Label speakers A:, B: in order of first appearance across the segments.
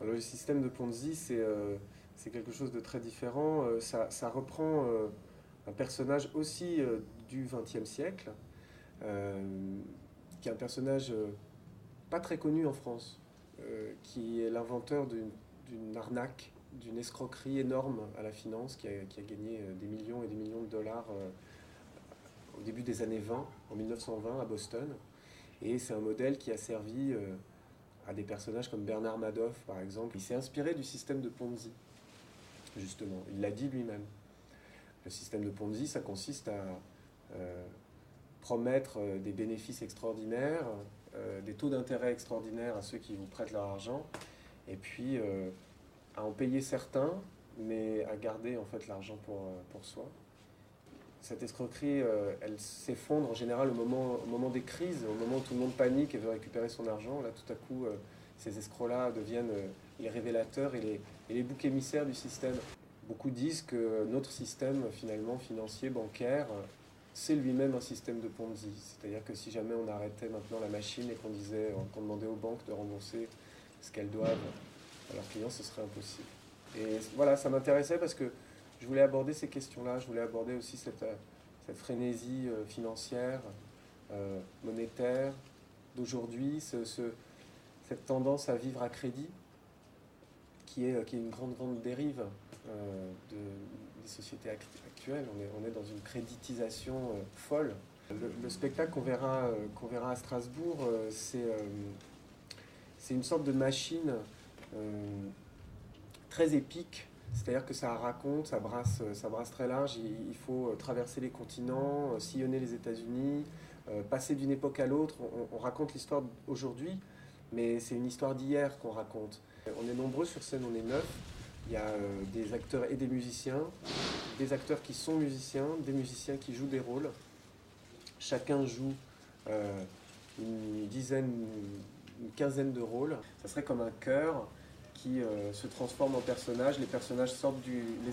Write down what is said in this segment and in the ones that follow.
A: Alors, le système de Ponzi, c'est quelque chose de très différent. Ça reprend un personnage aussi du XXe siècle, euh, qui est un personnage pas très connu en France, qui est l'inventeur d'une arnaque, d'une escroquerie énorme à la finance, qui a gagné des millions et des millions de dollars au début des années 20, en 1920 à Boston. Et c'est un modèle qui a servi à des personnages comme Bernard Madoff, par exemple. Il s'est inspiré du système de Ponzi, justement. Il l'a dit lui-même. Le système de Ponzi, ça consiste à euh, promettre des bénéfices extraordinaires, des taux d'intérêt extraordinaires à ceux qui vous prêtent leur argent, et puis à en payer certains, mais à garder en fait l'argent pour soi. Cette escroquerie, elle s'effondre en général au moment des crises, au moment où tout le monde panique et veut récupérer son argent. Là, tout à coup, ces escrocs-là deviennent les révélateurs et les boucs émissaires du système. Beaucoup disent que notre système finalement financier, bancaire, c'est lui-même un système de Ponzi. C'est-à-dire que si jamais on arrêtait maintenant la machine et qu'on demandait aux banques de rembourser ce qu'elles doivent à leurs clients, ce serait impossible. Et voilà, ça m'intéressait parce que je voulais aborder ces questions-là, je voulais aborder aussi cette frénésie financière, monétaire d'aujourd'hui, cette tendance à vivre à crédit qui est une grande, grande dérive des sociétés actuelles. On est dans une créditisation folle. Le spectacle qu'on verra à Strasbourg, c'est une sorte de machine euh, très épique. C'est-à-dire que ça brasse très large. Il faut traverser les continents, sillonner les États-Unis, passer d'une époque à l'autre. On raconte l'histoire d'aujourd'hui, mais c'est une histoire d'hier qu'on raconte. On est nombreux sur scène, on est 9. Il y a des acteurs et des acteurs qui sont musiciens, des musiciens qui jouent des rôles. Chacun joue euh, une dizaine, une quinzaine de rôles. Ça serait comme un chœur qui se transforme en personnage. Les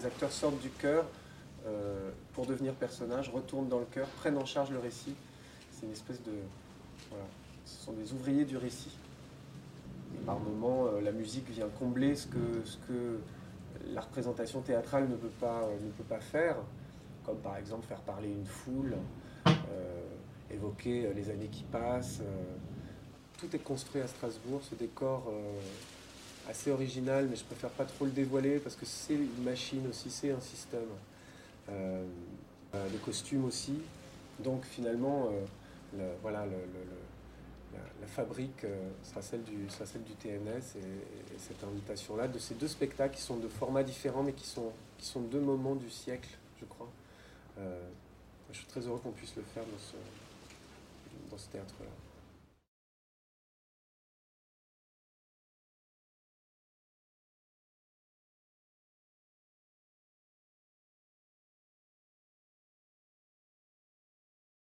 A: acteurs sortent du chœur pour devenir personnage, retournent dans le chœur, prennent en charge le récit. C'est une espèce de... Voilà. Ce sont des ouvriers du récit. Et par moments, la musique vient combler ce que la représentation théâtrale ne peut pas faire, comme par exemple faire parler une foule, évoquer les années qui passent. Tout est construit à Strasbourg, ce décor assez original, mais je préfère pas trop le dévoiler parce que c'est une machine aussi, c'est un système. Euh, les costumes aussi. Donc finalement, la fabrique sera celle du TNS et cette invitation-là de ces deux spectacles qui sont de formats différents mais qui sont deux moments du siècle, je crois. Je suis très heureux qu'on puisse le faire dans ce théâtre-là.